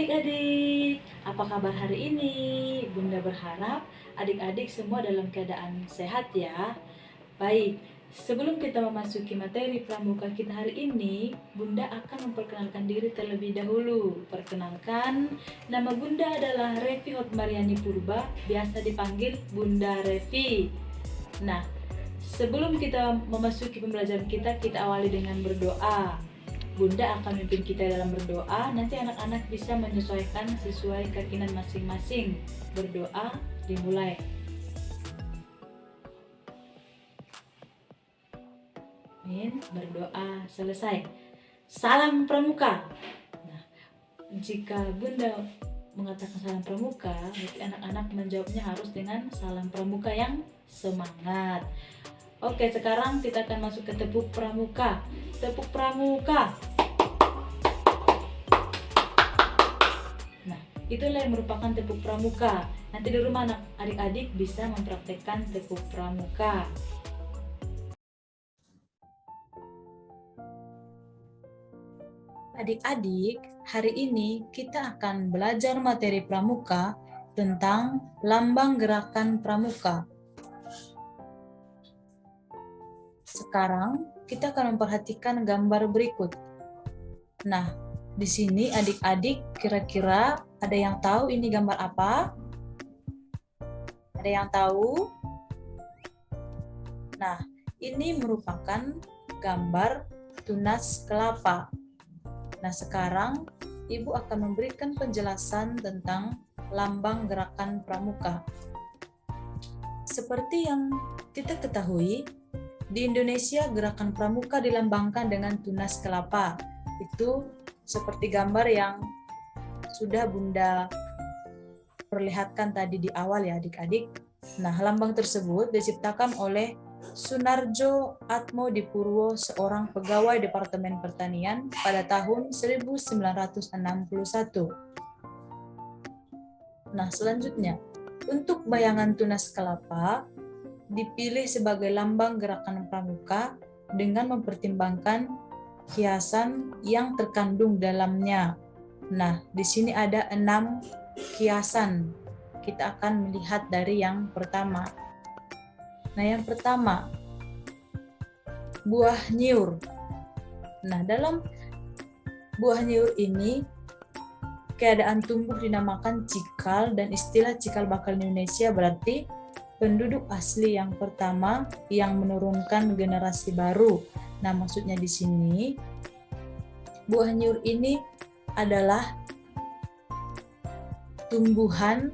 adik-adik, apa kabar hari ini? Bunda berharap adik-adik semua dalam keadaan sehat ya. Baik, sebelum kita memasuki materi pramuka kita hari ini, Bunda akan memperkenalkan diri terlebih dahulu. Perkenalkan, nama Bunda adalah Revi Hotmariani Purba, biasa dipanggil Bunda Revi. Nah, sebelum kita memasuki pembelajaran kita awali dengan berdoa. Bunda akan memimpin kita dalam berdoa, nanti anak-anak bisa menyesuaikan sesuai keinginan masing-masing. Berdoa dimulai. Amin, berdoa selesai. Salam pramuka. Nah, jika Bunda mengatakan salam pramuka, berarti anak-anak menjawabnya harus dengan salam pramuka yang semangat. Oke, sekarang kita akan masuk ke tepuk pramuka. Tepuk pramuka. Nah, itulah yang merupakan tepuk pramuka. Nanti di rumah adik-adik bisa mempraktekkan tepuk pramuka. Adik-adik, hari ini kita akan belajar materi pramuka tentang lambang gerakan pramuka. Sekarang kita akan memperhatikan gambar berikut. Nah, di sini adik-adik kira-kira ada yang tahu ini gambar apa? Ada yang tahu? Nah, ini merupakan gambar tunas kelapa. Nah, sekarang Ibu akan memberikan penjelasan tentang lambang gerakan pramuka. Seperti yang kita ketahui, di Indonesia gerakan pramuka dilambangkan dengan tunas kelapa. Itu seperti gambar yang sudah Bunda perlihatkan tadi di awal ya adik-adik. Nah, lambang tersebut diciptakan oleh Sunarjo Atmodipurwo, seorang pegawai Departemen Pertanian pada tahun 1961. Nah, selanjutnya, untuk bayangan tunas kelapa dipilih sebagai lambang gerakan pramuka dengan mempertimbangkan kiasan yang terkandung dalamnya. Nah, di sini ada 6 kiasan. Kita akan melihat dari yang pertama. Nah, yang pertama, buah nyiur. Nah, dalam buah nyiur ini keadaan tumbuh dinamakan cikal, dan istilah cikal bakal Indonesia berarti penduduk asli yang pertama yang menurunkan generasi baru. Nah, maksudnya di sini buah nyiur ini adalah tumbuhan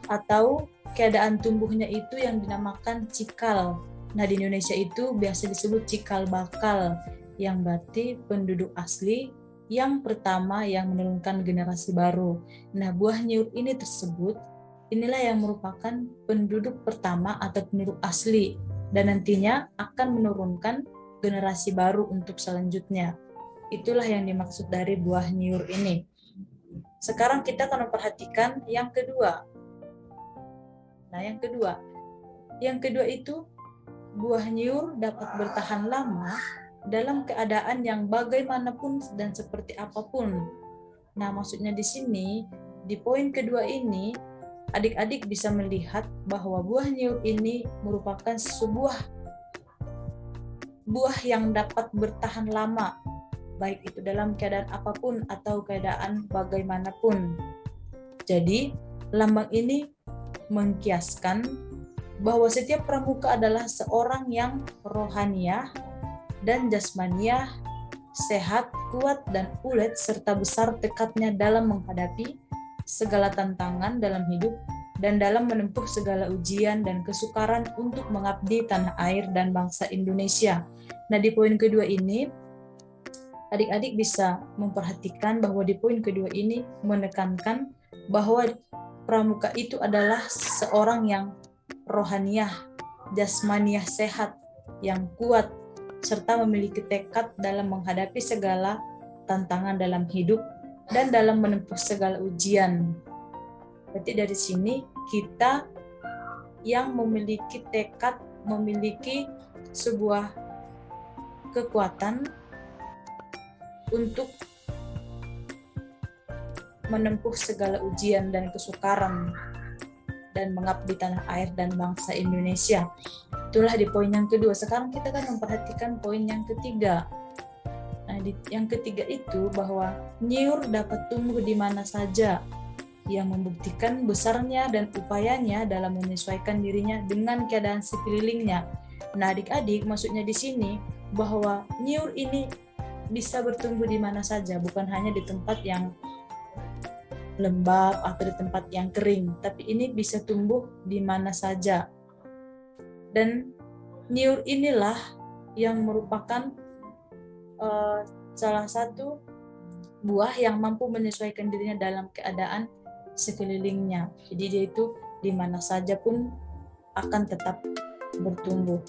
atau keadaan tumbuhnya itu yang dinamakan cikal. Nah, di Indonesia itu biasa disebut cikal bakal, yang berarti penduduk asli yang pertama yang menurunkan generasi baru. Nah, buah nyiur ini tersebut inilah yang merupakan penduduk pertama atau penduduk asli, dan nantinya akan menurunkan generasi baru untuk selanjutnya. Itulah yang dimaksud dari buah nyiur ini. Sekarang kita akan memperhatikan yang kedua. Nah, yang kedua itu buah nyiur dapat bertahan lama dalam keadaan yang bagaimanapun dan seperti apapun. Nah, maksudnya di sini, di poin kedua ini, adik-adik bisa melihat bahwa buah nyiur ini merupakan sebuah buah yang dapat bertahan lama, baik itu dalam keadaan apapun atau keadaan bagaimanapun. Jadi, lambang ini mengkiaskan bahwa setiap pramuka adalah seorang yang rohaniah dan jasmaniah, sehat, kuat, dan ulet, serta besar tekadnya dalam menghadapi segala tantangan dalam hidup dan dalam menempuh segala ujian dan kesukaran untuk mengabdi tanah air dan bangsa Indonesia. Nah, di poin kedua ini, adik-adik bisa memperhatikan bahwa di poin kedua ini menekankan bahwa pramuka itu adalah seorang yang rohaniah, jasmaniah sehat, yang kuat, serta memiliki tekad dalam menghadapi segala tantangan dalam hidup dan dalam menempuh segala ujian. Berarti dari sini kita yang memiliki tekad, memiliki sebuah kekuatan untuk menempuh segala ujian dan kesukaran dan mengabdi tanah air dan bangsa Indonesia. Itulah di poin yang kedua. Sekarang kita akan memperhatikan poin yang ketiga. Nah, yang ketiga itu bahwa nyiur dapat tumbuh di mana saja, yang membuktikan besarnya dan upayanya dalam menyesuaikan dirinya dengan keadaan sekelilingnya. Nah, adik-adik, maksudnya di sini bahwa nyiur ini bisa bertumbuh di mana saja, bukan hanya di tempat yang lembab atau di tempat yang kering, tapi ini bisa tumbuh di mana saja. Dan nyiur inilah yang merupakan salah satu buah yang mampu menyesuaikan dirinya dalam keadaan sekelilingnya. Jadi dia itu di mana saja pun akan tetap bertumbuh.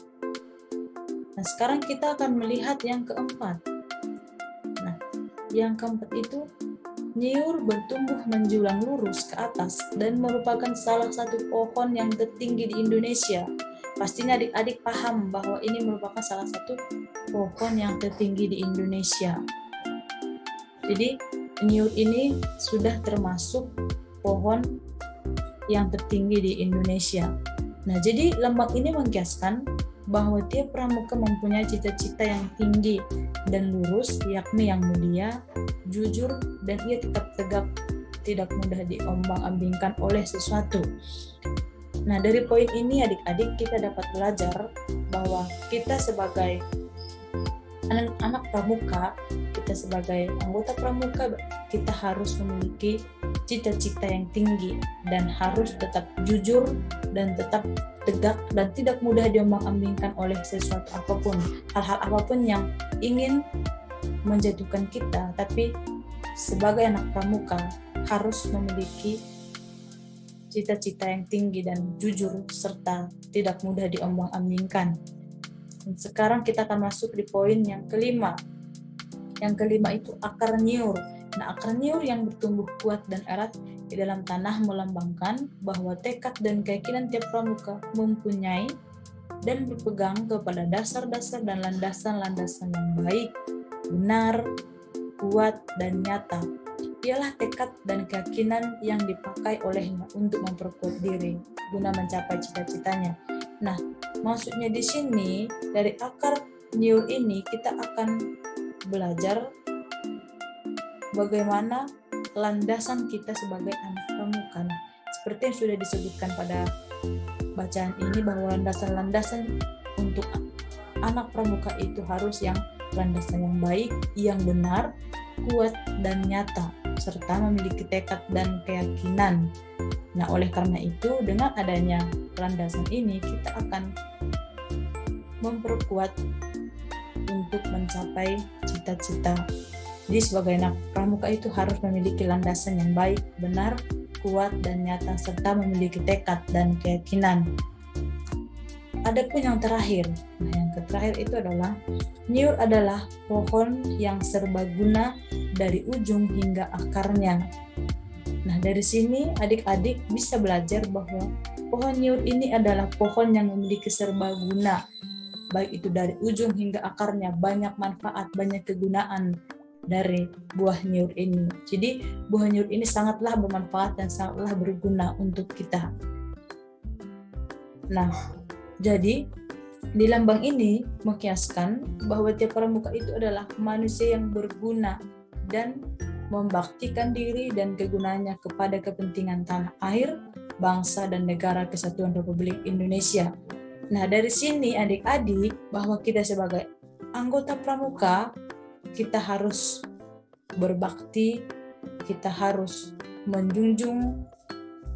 Nah, sekarang kita akan melihat yang keempat. Nah, yang keempat itu nyiur bertumbuh menjulang lurus ke atas dan merupakan salah satu pohon yang tertinggi di Indonesia. Pastinya adik-adik paham bahwa ini merupakan salah satu pohon yang tertinggi di Indonesia. Jadi nyiur ini sudah termasuk pohon yang tertinggi di Indonesia. Nah, jadi lambang ini mengkiaskan bahwa tiap pramuka mempunyai cita-cita yang tinggi dan lurus, yakni yang mulia, jujur, dan ia tetap tegak, tidak mudah diombang-ambingkan oleh sesuatu. Nah, dari poin ini adik-adik kita dapat belajar bahwa kita sebagai anak pramuka, kita sebagai anggota pramuka, kita harus memiliki cita-cita yang tinggi dan harus tetap jujur dan tetap tegak dan tidak mudah diombang-ambingkan oleh sesuatu apapun, hal-hal apapun yang ingin menjatuhkan kita. Tapi sebagai anak pramuka harus memiliki cita-cita yang tinggi dan jujur serta tidak mudah diombang-ambingkan. Dan sekarang kita akan masuk di poin yang kelima. Yang kelima itu akar nyiur. Nah, akar nyiur yang bertumbuh kuat dan erat di dalam tanah melambangkan bahwa tekad dan keyakinan tiap pramuka mempunyai dan berpegang kepada dasar-dasar dan landasan-landasan yang baik, benar, kuat, dan nyata. Ialah tekad dan keyakinan yang dipakai olehnya untuk memperkuat diri guna mencapai cita-citanya. Nah, maksudnya di sini dari akar nyiur ini kita akan belajar bagaimana landasan kita sebagai anak pramuka. Nah, seperti yang sudah disebutkan pada bacaan ini bahwa landasan-landasan untuk anak pramuka itu harus yang landasan yang baik, yang benar, kuat, dan nyata, serta memiliki tekad dan keyakinan. Nah, oleh karena itu, dengan adanya landasan ini, kita akan memperkuat untuk mencapai cita-cita. Jadi sebagai anak pramuka itu harus memiliki landasan yang baik, benar, kuat, dan nyata, serta memiliki tekad dan keyakinan. Adapun yang terakhir, nah yang terakhir itu adalah nyiur adalah pohon yang serbaguna dari ujung hingga akarnya. Nah, dari sini adik-adik bisa belajar bahwa pohon nyiur ini adalah pohon yang memiliki serbaguna, baik itu dari ujung hingga akarnya, banyak manfaat, banyak kegunaan dari buah nyiur ini. Jadi buah nyiur ini sangatlah bermanfaat dan sangatlah berguna untuk kita. Nah, jadi di lambang ini mengkiaskan bahwa tiap pramuka itu adalah manusia yang berguna dan membaktikan diri dan kegunaannya kepada kepentingan tanah air, bangsa, dan negara kesatuan Republik Indonesia. Nah, dari sini adik-adik bahwa kita sebagai anggota pramuka, kita harus berbakti, kita harus menjunjung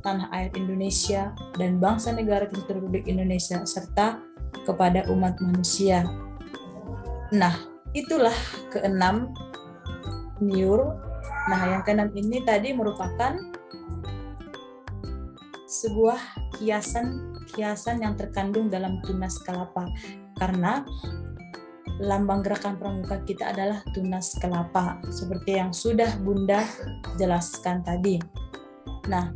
tanah air Indonesia dan bangsa negara kesatuan Republik Indonesia serta kepada umat manusia. Nah, itulah keenam nyiur. Nah, yang keenam ini tadi merupakan sebuah kiasan yang terkandung dalam tunas kelapa, karena lambang gerakan pramuka kita adalah tunas kelapa, seperti yang sudah Bunda jelaskan tadi. Nah,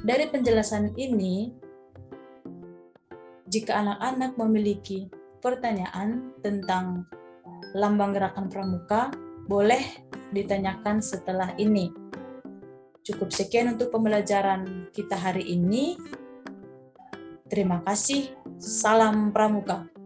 dari penjelasan ini, jika anak-anak memiliki pertanyaan tentang lambang gerakan pramuka, boleh ditanyakan setelah ini. Cukup sekian untuk pembelajaran kita hari ini. Terima kasih. Salam Pramuka.